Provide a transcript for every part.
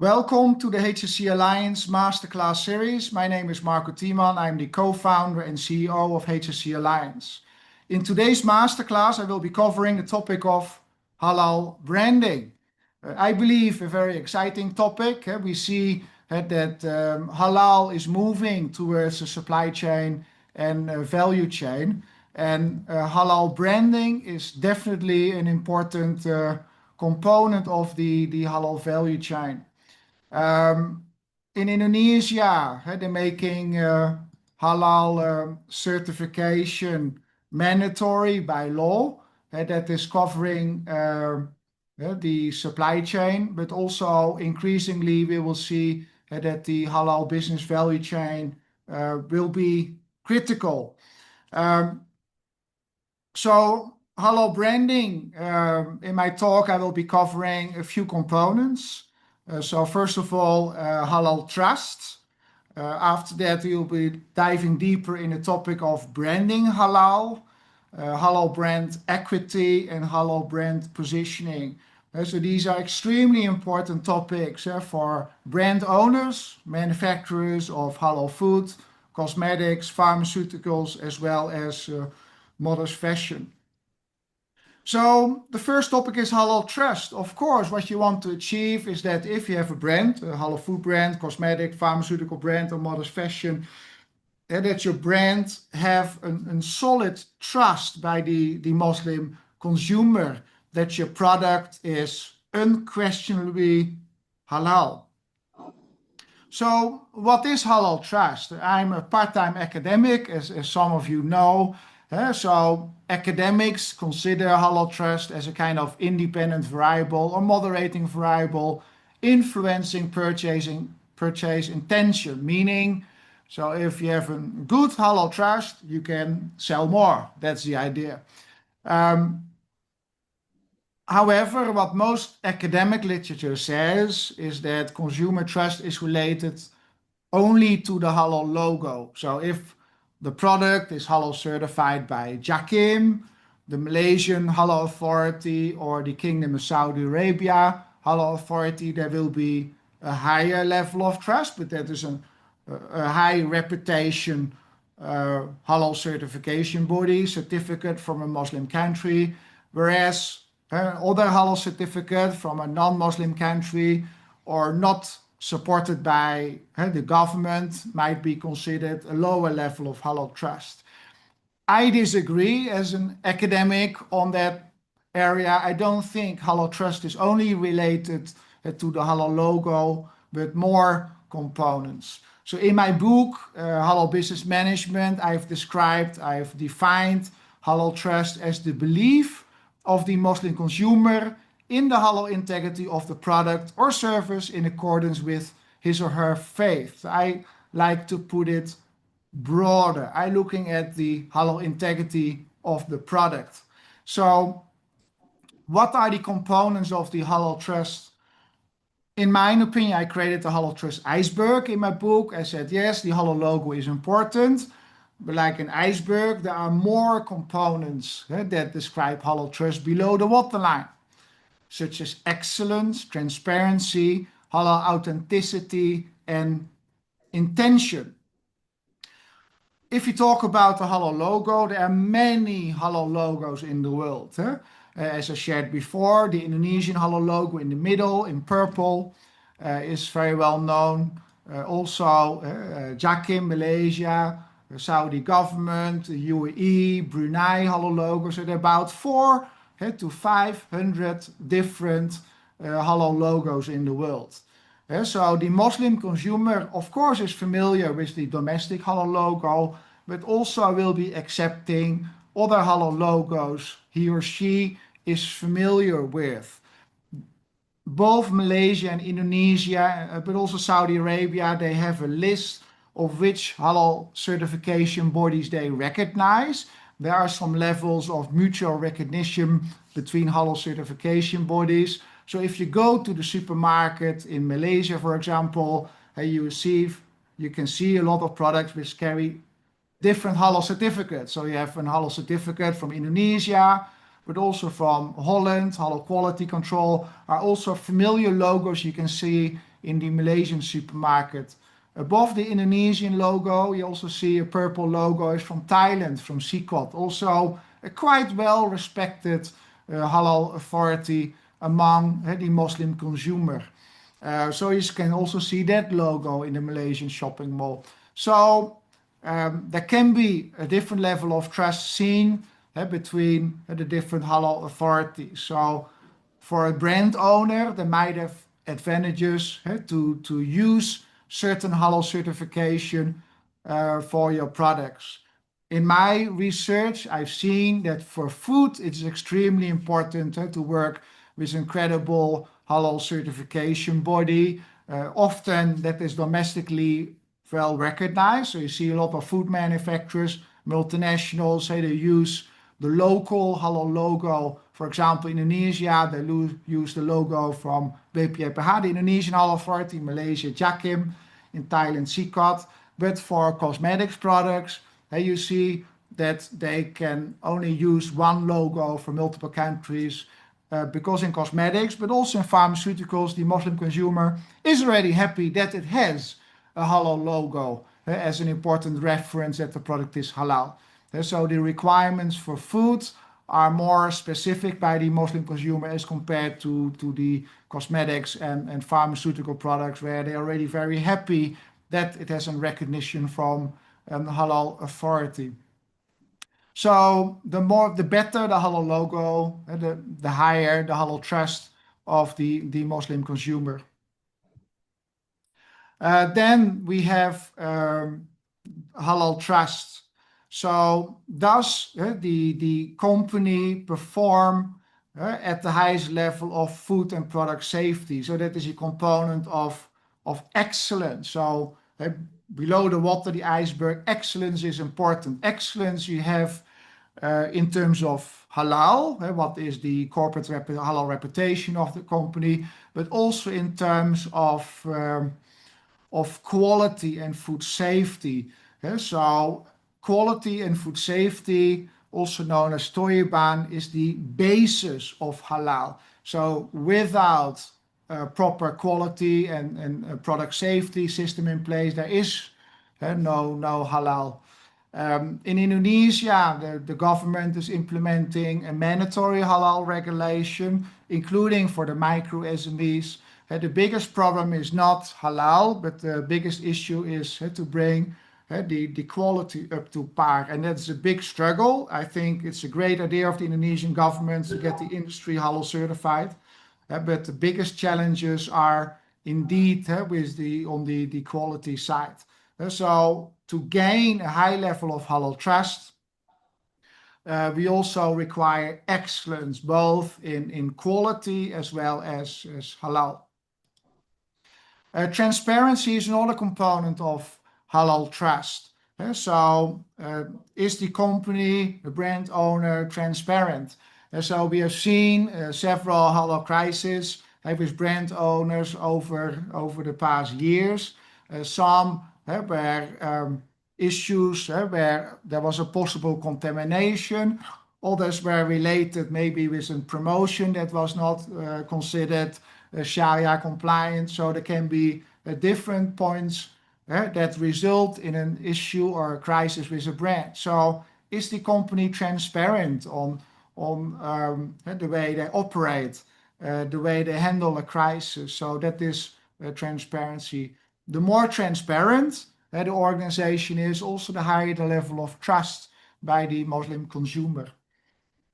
Welcome to the HSC Alliance MasterClass Series. My name is Tieman. I'm the co-founder and CEO of HSC Alliance. In today's masterclass, I will be covering the topic of halal branding. I believe a very exciting topic. We see that halal is moving towards a supply chain and a value chain. And halal branding is definitely an important component of the halal value chain. In Indonesia, they're making halal certification mandatory by law. That is covering the supply chain, but also increasingly we will see that the halal business value chain will be critical. So halal branding, in my talk, I will be covering a few components. So first of all, halal trust. After that, we'll be diving deeper in the topic of branding halal, halal brand equity, and halal brand positioning. So these are extremely important topics for brand owners, manufacturers of halal food, cosmetics, pharmaceuticals, as well as modest fashion. So the first topic is halal trust. Of course, what you want to achieve is that if you have a brand, a halal food brand, cosmetic, pharmaceutical brand, or modest fashion, that your brand have a solid trust by the Muslim consumer that your product is unquestionably halal. So what is halal trust? I'm a part-time academic, as some of you know. So academics consider halal trust as a kind of independent variable or moderating variable influencing purchase intention, meaning so if you have a good halal trust, you can sell more. That's the idea. However, what most academic literature says is that consumer trust is related only to the halal logo. So if the product is halal certified by JAKIM, the Malaysian Halal Authority, or the Kingdom of Saudi Arabia Halal Authority, there will be a higher level of trust, but that is a high reputation halal certification body, certificate from a Muslim country, whereas other halal certificate from a non-Muslim country or not supported by the government might be considered a lower level of halal trust. I disagree as an academic on that area. I don't think halal trust is only related to the halal logo, but more components. So in my book, Halal Business Management, I've defined halal trust as the belief of the Muslim consumer in the halal integrity of the product or service in accordance with his or her faith. I like to put it broader. I'm looking at the halal integrity of the product. So what are the components of the halal trust? In my opinion, I created the halal trust iceberg in my book. I said, yes, the halal logo is important, but like an iceberg, there are more components that describe halal trust below the waterline, such as excellence, transparency, halal authenticity, and intention. If you talk about the halal logo, there are many halal logos in the world. As I shared before, the Indonesian halal logo in the middle, in purple, is very well known. Also, JAKIM, Malaysia, the Saudi government, the UAE, Brunei halal logos. So there are about 400 to 500 different halal logos in the world. So the Muslim consumer, of course, is familiar with the domestic halal logo, but also will be accepting other halal logos he or she is familiar with. Both Malaysia and Indonesia, but also Saudi Arabia, they have a list of which halal certification bodies they recognize. There are some levels of mutual recognition between halal certification bodies. So if you go to the supermarket in Malaysia, for example, you can see a lot of products which carry different halal certificates. So you have a halal certificate from Indonesia, but also from Holland. Halal Quality Control are also familiar logos you can see in the Malaysian supermarket. Above the Indonesian logo, you also see a purple logo is from Thailand, from CICOT, also a quite well-respected halal authority among the Muslim consumer. So you can also see that logo in the Malaysian shopping mall. So there can be a different level of trust seen between the different halal authorities. So for a brand owner, there might have advantages to use certain halal certification for your products. In my research, I've seen that for food, it's extremely important to work with an incredible halal certification body. Often that is domestically well recognized. So you see a lot of food manufacturers, multinationals, say they use the local halal logo. For example, in Indonesia, they use the logo from BPPH, the Indonesian Halal Authority, in Malaysia, JAKIM, in Thailand, CICOT. But for cosmetics products, you see that they can only use one logo for multiple countries, because in cosmetics, but also in pharmaceuticals, the Muslim consumer is already happy that it has a halal logo as an important reference that the product is halal. So the requirements for food are more specific by the Muslim consumer as compared to the cosmetics and pharmaceutical products, where they're already very happy that it has a recognition from the halal authority. So the better the halal logo, the higher the halal trust of the Muslim consumer. Then we have halal trust. So does the company perform at the highest level of food and product safety? So that is a component of excellence. So below the water, the iceberg, excellence is important. Excellence you have in terms of halal, what is the corporate halal reputation of the company, but also in terms of quality and food safety. So quality and food safety, also known as Tieman, is the basis of halal. So without proper quality and product safety system in place, there is no halal. In Indonesia, the government is implementing a mandatory halal regulation, including for the micro SMEs. The biggest problem is not halal, but the biggest issue is to bring the quality up to par. And that's a big struggle. I think it's a great idea of the Indonesian government to get the industry halal certified. But the biggest challenges are indeed on the quality side. So to gain a high level of halal trust, we also require excellence, both in quality as well as halal. Transparency is another component of halal trust. So is the company, the brand owner, transparent? So we have seen several halal crises with brand owners over the past years. Some were issues where there was a possible contamination. Others were related maybe with a promotion that was not considered Sharia compliant. So there can be different points that result in an issue or a crisis with a brand. So is the company transparent on the way they operate, the way they handle a crisis? So that is transparency. The more transparent the organization is, also the higher the level of trust by the Muslim consumer.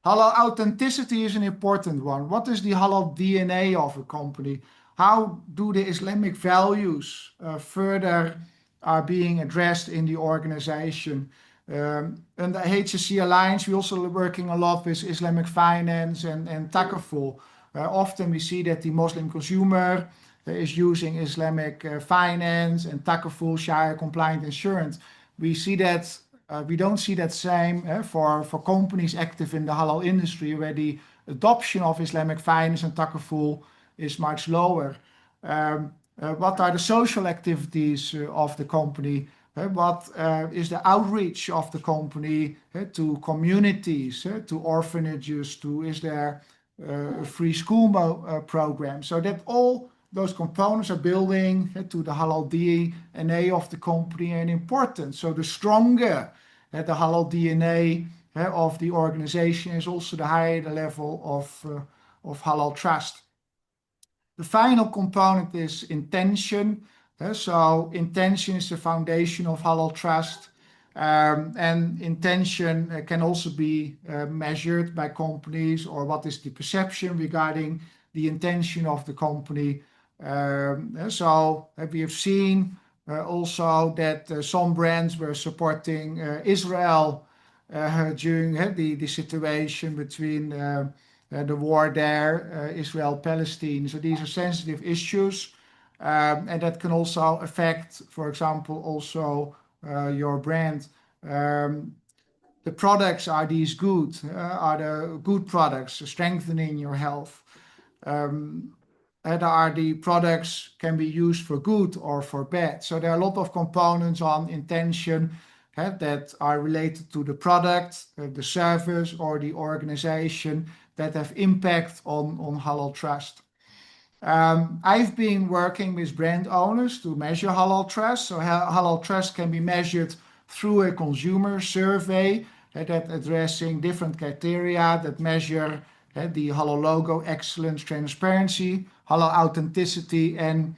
Halal authenticity is an important one. What is the halal DNA of a company? How do the Islamic values further are being addressed in the organization? Under HSC Alliance, we're also working a lot with Islamic finance and takaful. Often we see that the Muslim consumer is using Islamic finance and takaful, Sharia compliant insurance. We see that we don't see that same for companies active in the halal industry, where the adoption of Islamic finance and takaful is much lower. What are the social activities of the company? What is the outreach of the company to communities, to orphanages, is there a free school program? So that all those components are building to the halal DNA of the company and important. So the stronger the halal DNA of the organization is, also the higher the level of halal trust. The final component is intention. So intention is the foundation of halal trust. And intention can also be measured by companies, or what is the perception regarding the intention of the company. So we have seen also that some brands were supporting Israel during the situation between the war there, Israel-Palestine. So these are sensitive issues, and that can also affect, for example, also your brand. The products, are these good? Are the good products strengthening your health? And are the products can be used for good or for bad? So there are a lot of components on intention that are related to the product, the service, or the organization that have impact on halal trust. I've been working with brand owners to measure halal trust. So halal trust can be measured through a consumer survey that addressing different criteria that measure the halal logo, excellence, transparency, halal authenticity, and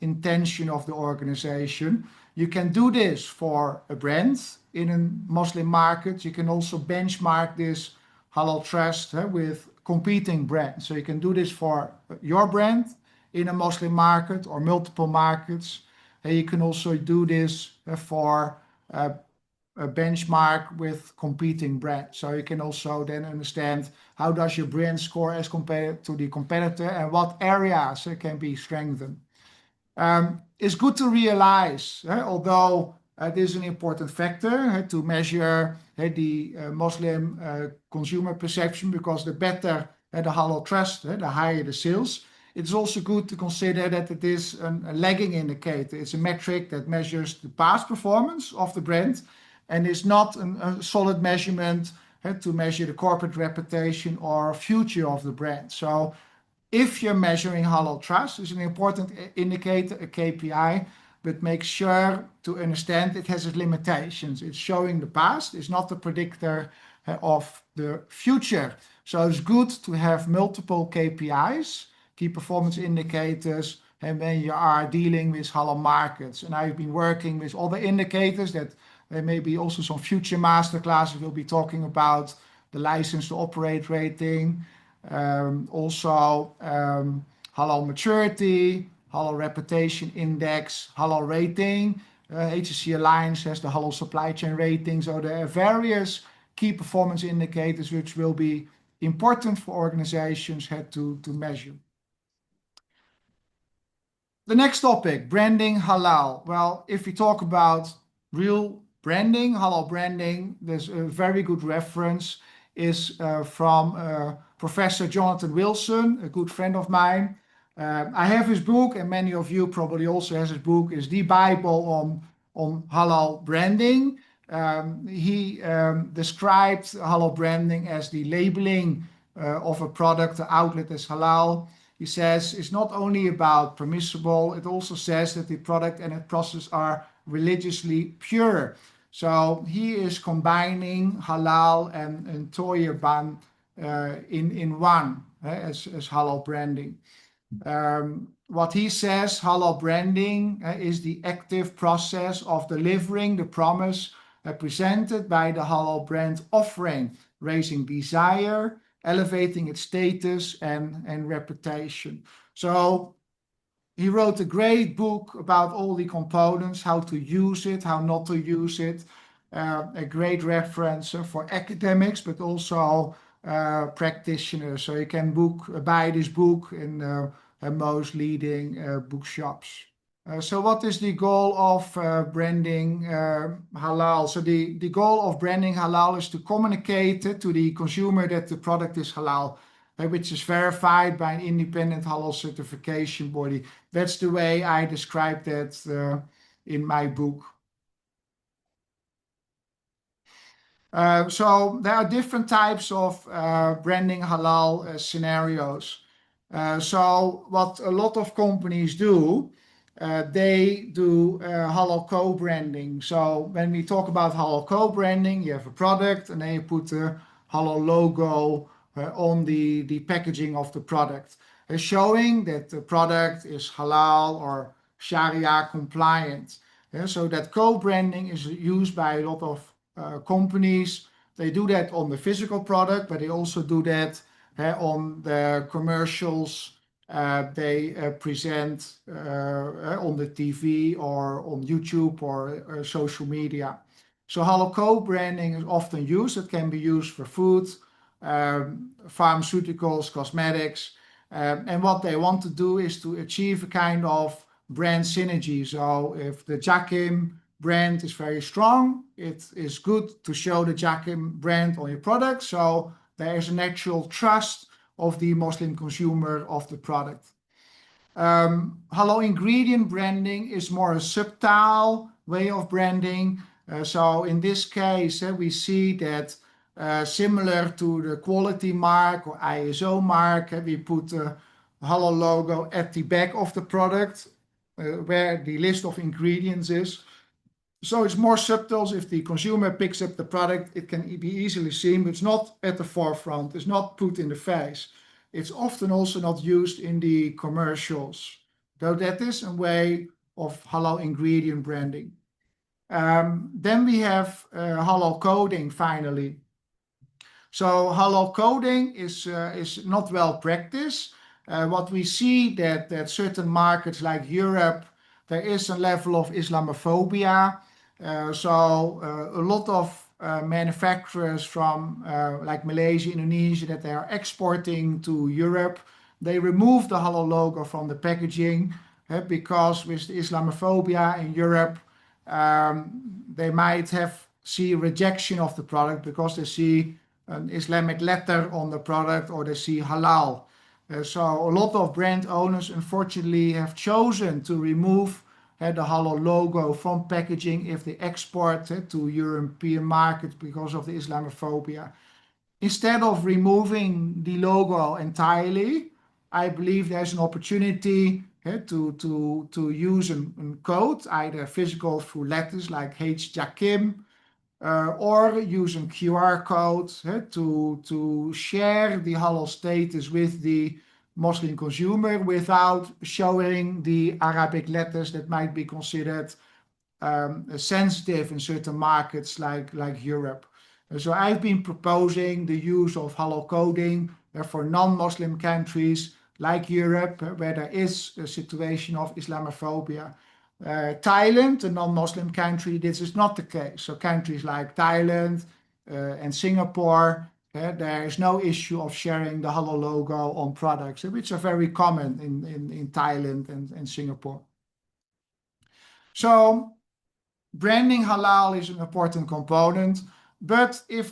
intention of the organization. You can do this for a brand in a Muslim market. You can also benchmark this halal trust with competing brands. So you can do this for your brand in a Muslim market or multiple markets. And you can also do this for a benchmark with competing brands. So you can also then understand how does your brand score as compared to the competitor, and what areas can be strengthened. It's good to realize, although it is an important factor to measure the Muslim consumer perception, because the better the halal trust, the higher the sales. It's also good to consider that it is a lagging indicator. It's a metric that measures the past performance of the brand, and is not a solid measurement to measure the corporate reputation or future of the brand. So if you're measuring halal trust, it's an important indicator, a KPI, but make sure to understand it has its limitations. It's showing the past, it's not a predictor of the future. So it's good to have multiple KPIs, key performance indicators, and when you are dealing with halal markets. And I've been working with other indicators that there may be also some future masterclasses. We'll be talking about the license to operate rating, also halal maturity, halal reputation index, halal rating. HSC Alliance has the halal supply chain rating. So there are various key performance indicators which will be important for organizations to measure. The next topic, branding halal. Well, if we talk about real branding, halal branding, there's a very good reference is from Professor Jonathan Wilson, a good friend of mine. I have his book, and many of you probably also has his book, is the Bible on halal branding. He described halal branding as the labeling of a product, the outlet as halal. He says it's not only about permissible, it also says that the product and the process are religiously pure. So he is combining halal and Tieman in one as halal branding. What he says, halal branding is the active process of delivering the promise presented by the halal brand offering, raising desire, elevating its status and reputation. So he wrote a great book about all the components, how to use it, how not to use it. A great reference for academics, but also practitioners. So you can buy this book in most leading bookshops. So what is the goal of branding halal? So the goal of branding halal is to communicate to the consumer that the product is halal, which is verified by an independent halal certification body. That's the way I described that in my book. So there are different types of branding halal scenarios. So what a lot of companies do, they do halal co-branding. So when we talk about halal co-branding, you have a product and then you put a halal logo on the packaging of the product, showing that the product is halal or Sharia compliant. So that co-branding is used by a lot of companies. They do that on the physical product, but they also do that on the commercials they present on the TV or on YouTube or social media. So halal co-branding is often used. It can be used for food, pharmaceuticals, cosmetics. And what they want to do is to achieve a kind of brand synergy. So if the Jakim brand is very strong, it is good to show the Jakim brand on your product. So there is a natural trust of the Muslim consumer of the product. Halal ingredient branding is more a subtle way of branding. So in this case, we see that similar to the quality mark or ISO mark, we put a halal logo at the back of the product where the list of ingredients is. So it's more subtle. If the consumer picks up the product, it can be easily seen, but it's not at the forefront. It's not put in the face. It's often also not used in the commercials. So that is a way of halal ingredient branding. Then we have halal coding finally. So halal coding is not well practiced. What we see that certain markets like Europe, there is a level of Islamophobia. So a lot of manufacturers from like Malaysia, Indonesia, that they are exporting to Europe, they remove the halal logo from the packaging because with the Islamophobia in Europe, they might see rejection of the product because they see an Islamic letter on the product or they see halal. So a lot of brand owners unfortunately have chosen to remove the halal logo from packaging if they export to European markets because of the Islamophobia. Instead of removing the logo entirely, I believe there's an opportunity to use a code, either physical through letters like HJakim, or using QR codes to share the halal status with the Muslim consumer without showing the Arabic letters that might be considered sensitive in certain markets like Europe. So I've been proposing the use of halal coding for non-Muslim countries like Europe, where there is a situation of Islamophobia. Thailand, a non-Muslim country, this is not the case. So countries like Thailand and Singapore, there is no issue of sharing the halal logo on products, which are very common in Thailand and Singapore. So branding halal is an important component, but is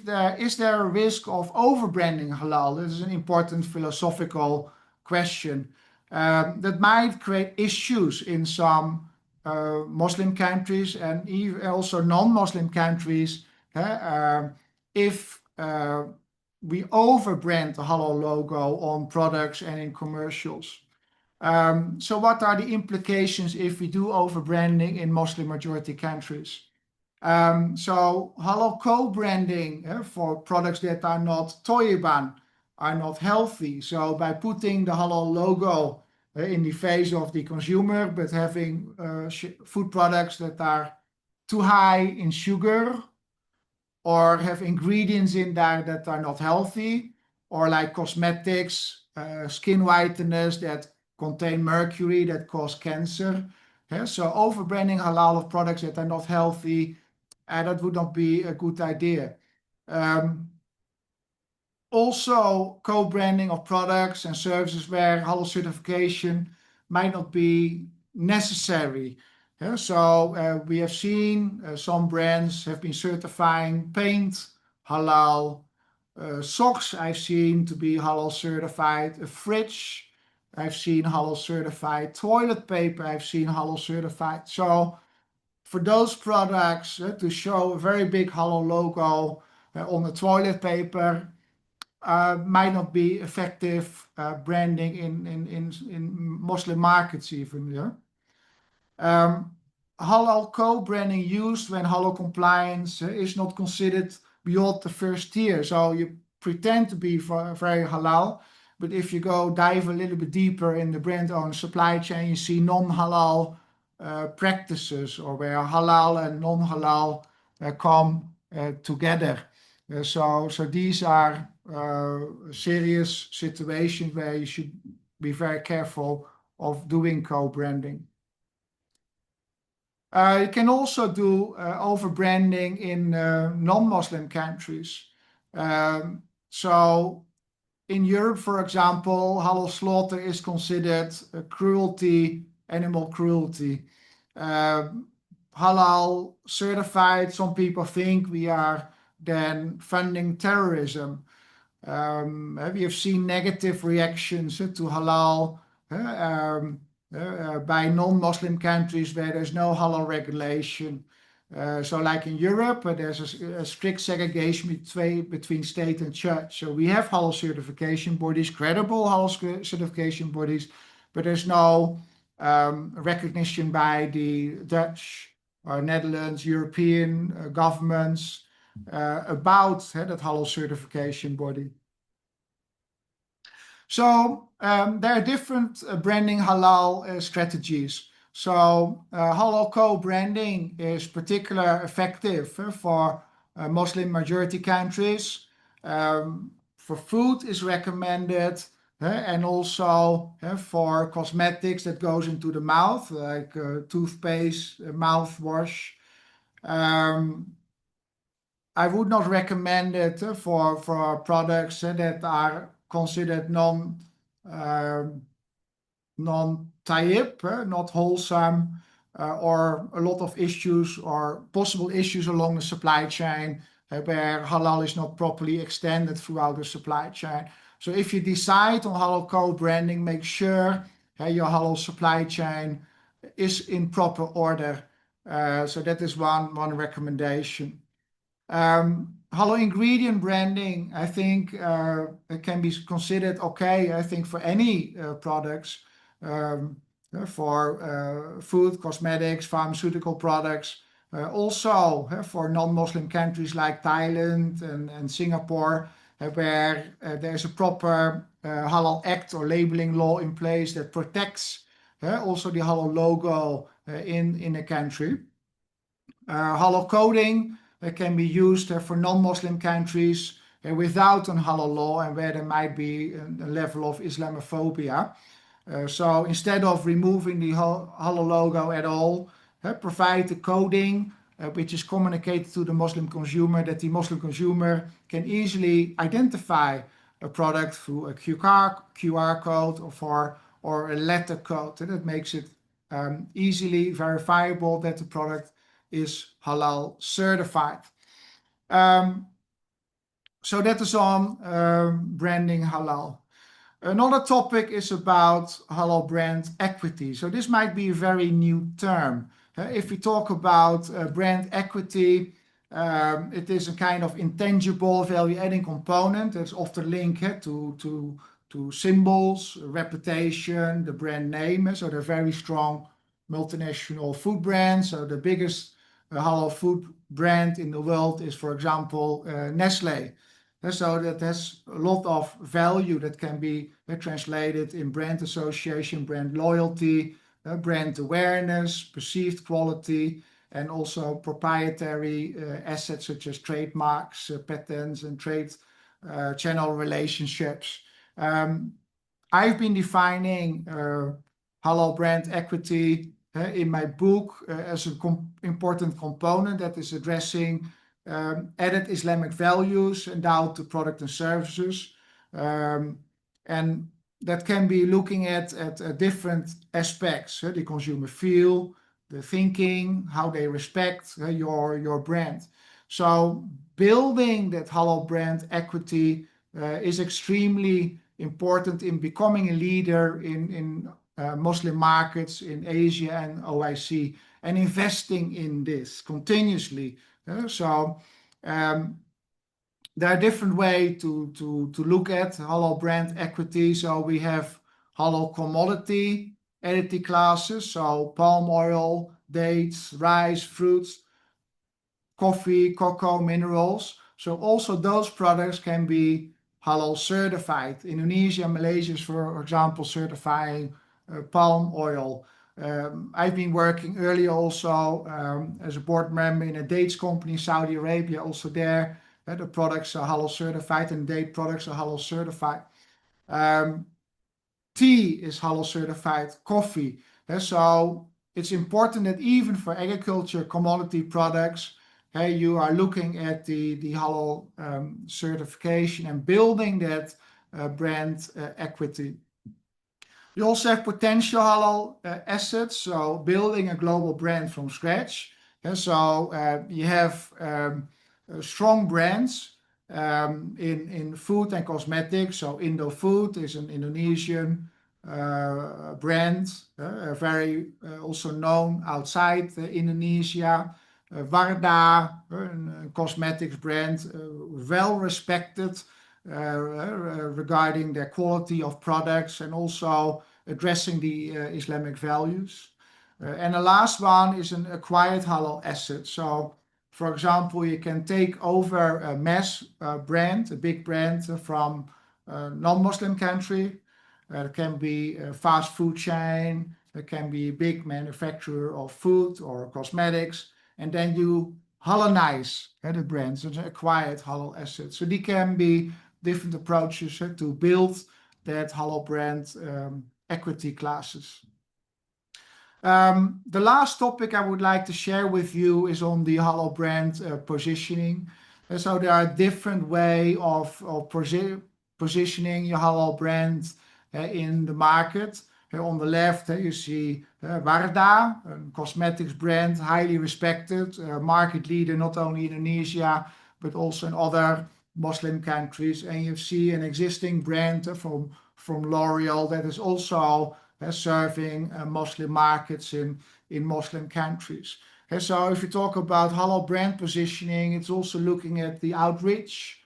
there a risk of over-branding halal? This is an important philosophical question that might create issues in some Muslim countries and even also non-Muslim countries if we over-brand the halal logo on products and in commercials. So what are the implications if we do over-branding in Muslim majority countries? So halal co-branding for products that are not Tieman, are not healthy. So by putting the halal logo in the face of the consumer, but having food products that are too high in sugar or have ingredients in there that are not healthy, or like cosmetics, skin whiteners that contain mercury that cause cancer. So over-branding halal of products that are not healthy, that would not be a good idea. Also, co-branding of products and services where halal certification might not be necessary. So we have seen some brands have been certifying paint halal, socks I've seen to be halal certified, a fridge I've seen halal certified, toilet paper I've seen halal certified. So for those products to show a very big halal logo on the toilet paper might not be effective branding in Muslim markets even. Yeah? Halal co-branding used when halal compliance is not considered beyond the first tier. So you pretend to be very halal, but if you go dive a little bit deeper in the brand owner supply chain, you see non-halal practices, or where halal and non-halal come together. So these are serious situations where you should be very careful of doing co-branding. You can also do over-branding in non-Muslim countries. So in Europe, for example, halal slaughter is considered cruelty, animal cruelty. Halal certified, some people think we are then funding terrorism. We have seen negative reactions to halal by non-Muslim countries where there's no halal regulation. So like in Europe, there's a strict segregation between state and church. So we have halal certification bodies, credible halal certification bodies, but there's no recognition by the Dutch or Netherlands, European governments about that halal certification body. So there are different branding halal strategies. So halal co-branding is particularly effective for Muslim majority countries. For food is recommended, and also for cosmetics that goes into the mouth, like toothpaste, mouthwash. I would not recommend it for products that are considered non-tayyib, not wholesome, or a lot of issues or possible issues along the supply chain where halal is not properly extended throughout the supply chain. So if you decide on halal co-branding, make sure your halal supply chain is in proper order. So that is one recommendation. Halal ingredient branding, I think, it can be considered okay, I think, for any products, for food, cosmetics, pharmaceutical products, also for non-Muslim countries like Thailand and Singapore, where there's a proper Halal Act or labeling law in place that protects also the halal logo in a country. Halal coding can be used for non-Muslim countries without a halal law and where there might be a level of Islamophobia. So instead of removing the halal logo at all, provide the coding which is communicated to the Muslim consumer, that the Muslim consumer can easily identify a product through a QR code or a letter code. That makes it easily verifiable that the product is halal certified. So that is on branding halal. Another topic is about halal brand equity. So this might be a very new term. If we talk about brand equity, it is a kind of intangible value-adding component that's often linked to symbols, reputation, the brand name. So they're very strong multinational food brands. So the biggest halal food brand in the world is, for example, Nestle. So that has a lot of value that can be translated in brand association, brand loyalty, brand awareness, perceived quality, and also proprietary assets such as trademarks, patents, and trade channel relationships. I've been defining halal brand equity in my book as an important component that is addressing added Islamic values endowed to product and services. And that can be looking at different aspects, the consumer feel, the thinking, how they respect your brand. So building that halal brand equity is extremely important in becoming a leader in Muslim markets in Asia and OIC, and investing in this continuously. So There are different ways to look at halal brand equity. So we have halal commodity entity classes, so palm oil, dates, rice, fruits, coffee, cocoa, minerals. So also those products can be halal certified. Indonesia, Malaysia is, for example, certifying palm oil. I've been working earlier also as a board member in a dates company in Saudi Arabia. Also there, the products are halal certified and date products are halal certified. Tea is halal certified, coffee. So it's important that even for agriculture commodity products, you are looking at the halal certification and building that brand equity. You also have potential halal assets, so building a global brand from scratch. So you have strong brands in food and cosmetics. So Indofood is an Indonesian brand, very also known outside Indonesia. Wardah, a cosmetics brand, well respected regarding their quality of products and also addressing the Islamic values. And the last one is an acquired halal asset. So, for example, you can take over a mass brand, a big brand from a non-Muslim country. It can be a fast food chain. It can be a big manufacturer of food or cosmetics. And then you halalize the brand, so the acquired halal asset. So they can be different approaches to build that halal brand equity classes. The last topic I would like to share with you is on the halal brand positioning. So there are different ways of positioning your halal brand in the market. On the left, you see Wardah, a cosmetics brand, highly respected, market leader not only in Indonesia, but also in other Muslim countries. And you see an existing brand from L'Oreal that is also serving Muslim markets in Muslim countries. So if you talk about halal brand positioning, it's also looking at the outreach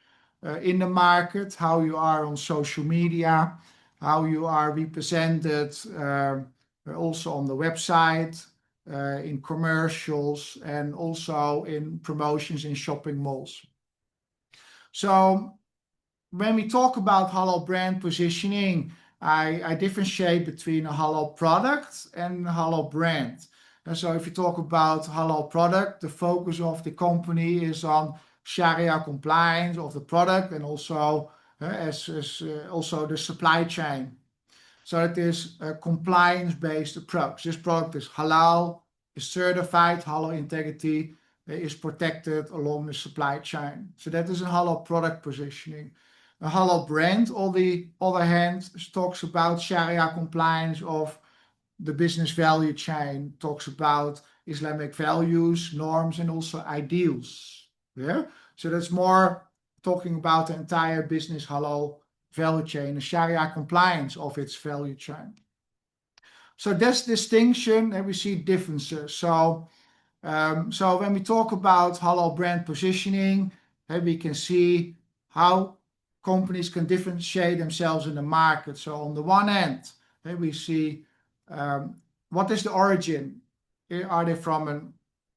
in the market, how you are on social media, how you are represented also on the website, in commercials, and also in promotions in shopping malls. So when we talk about halal brand positioning, I differentiate between a halal product and a halal brand. And so if you talk about halal product, the focus of the company is on Sharia compliance of the product and also also the supply chain. So it is a compliance-based approach. This product is halal, is certified, halal integrity is protected along the supply chain. So that is a halal product positioning. A halal brand, on the other hand, talks about Sharia compliance of the business value chain, talks about Islamic values, norms, and also ideals. Yeah, so that's more talking about the entire business halal value chain, the Sharia compliance of its value chain. So that's distinction, and we see differences. So when we talk about halal brand positioning, we can see how companies can differentiate themselves in the market. So on the one hand, we see what is the origin? Are they from a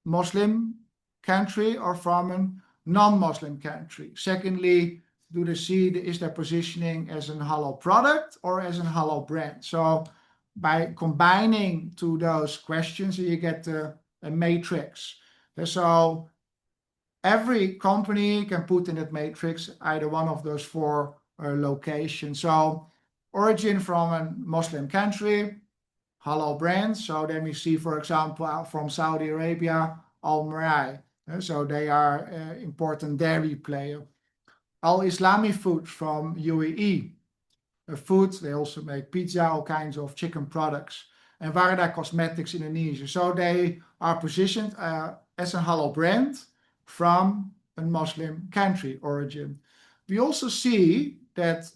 Muslim country or from a non-Muslim country? Secondly, do they see is their positioning as a halal product or as a halal brand? So by combining to those questions, you get a matrix. So every company can put in that matrix either one of those four locations. So origin from a Muslim country, halal brand. So then we see, for example, from Saudi Arabia, Al Marai. So they are an important dairy player. Al Islami Food from UAE. Food, they also make pizza, all kinds of chicken products. And Wardah Cosmetics Indonesia. So they are positioned as a halal brand from a Muslim country origin. We also see that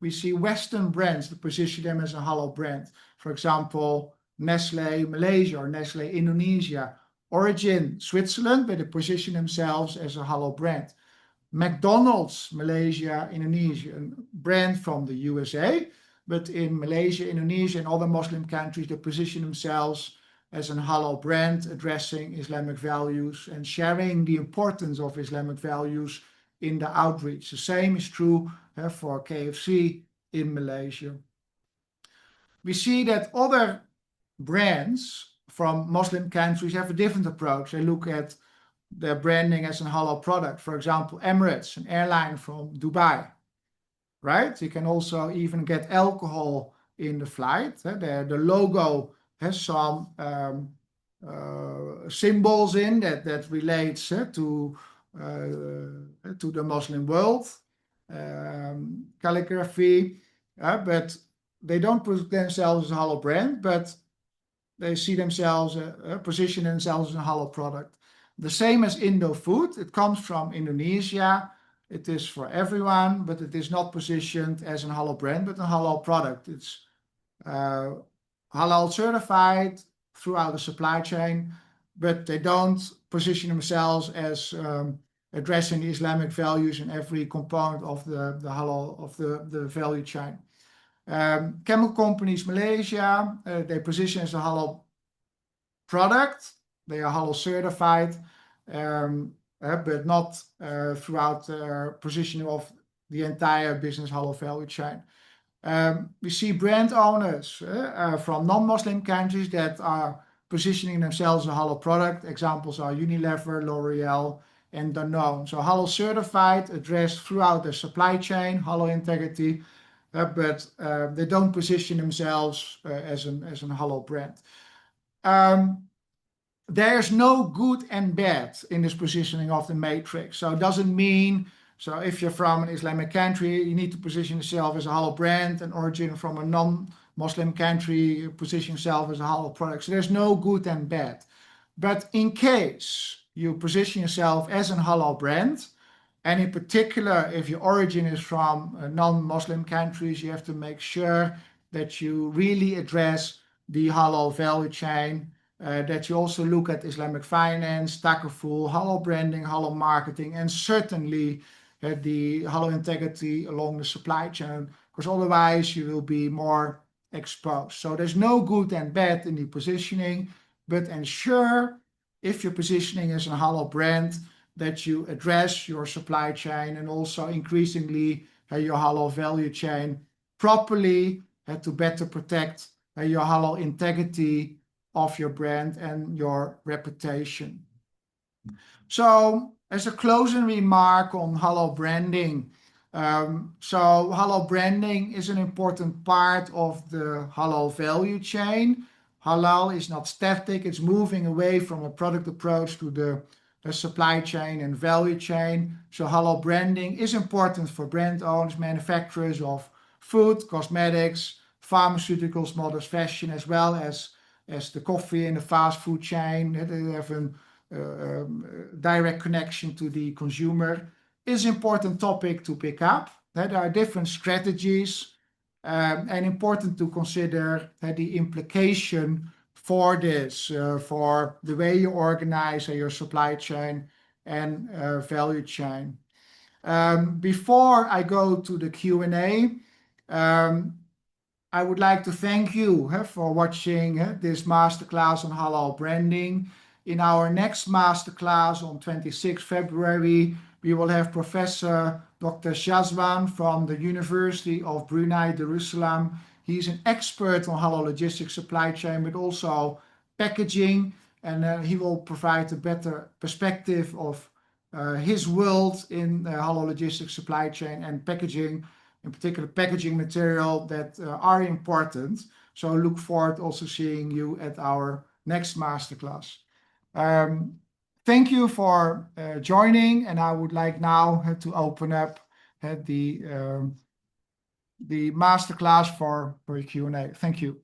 we see Western brands that position them as a halal brand. For example, Nestle Malaysia or Nestle Indonesia. Origin Switzerland, but they position themselves as a halal brand. McDonald's, Malaysia, Indonesia, a brand from the USA, but in Malaysia, Indonesia, and other Muslim countries, they position themselves as a halal brand addressing Islamic values and sharing the importance of Islamic values in the outreach. The same is true for KFC in Malaysia. We see that other brands from Muslim countries have a different approach. They look at their branding as a halal product. For example, Emirates, an airline from Dubai, right? You can also even get alcohol in the flight. The logo has some symbols in that relates to the Muslim world, calligraphy, but they don't put themselves as a halal brand, but they see themselves, position themselves as a halal product. The same as Indo food. It comes from Indonesia. It is for everyone, but it is not positioned as a halal brand, but a halal product. It's halal certified throughout the supply chain, but they don't position themselves as addressing the Islamic values in every component of the halal of the value chain. Chemical companies, Malaysia, they position as a halal product. They are halal certified, but not throughout the positioning of the entire business halal value chain. We see brand owners from non-Muslim countries that are positioning themselves as a halal product. Examples are Unilever, L'Oreal, and Danone. So halal certified, addressed throughout the supply chain, halal integrity, but they don't position themselves as an halal brand. There's no good and bad in this positioning of the matrix. So it doesn't mean, so if you're from an Islamic country, you need to position yourself as a halal brand, and origin from a non-Muslim country, you position yourself as a halal product. So there's no good and bad. But in case you position yourself as a halal brand, and in particular, if your origin is from non-Muslim countries, you have to make sure that you really address the halal value chain, that you also look at Islamic finance, takaful, halal branding, halal marketing, and certainly the halal integrity along the supply chain, because otherwise you will be more exposed. So there's no good and bad in the positioning, but ensure if you're positioning as a halal brand that you address your supply chain and also increasingly your halal value chain properly to better protect your halal integrity of your brand and your reputation. So as a closing remark on halal branding, so halal branding is an important part of the halal value chain. Halal is not static, it's moving away from a product approach to the supply chain and value chain. So halal branding is important for brand owners, manufacturers of food, cosmetics, pharmaceuticals, modest fashion, as well as the coffee and the fast food chain. They have a direct connection to the consumer. Is an important topic to pick up. There are different strategies and important to consider the implication for this, for the way you organize your supply chain and value chain. Before I go to the Q&A, I would like to thank you for watching this masterclass on halal branding. In our next masterclass on 26 February, we will have Professor Dr. Shazwan from the University of Brunei Darussalam. He's an expert on halal logistics supply chain, but also packaging, and he will provide a better perspective of his world in halal logistics supply chain and packaging, in particular packaging material that are important. So look forward also seeing you at our next masterclass. Thank you for joining, and I would like now to open up the masterclass for Q&A. Thank you.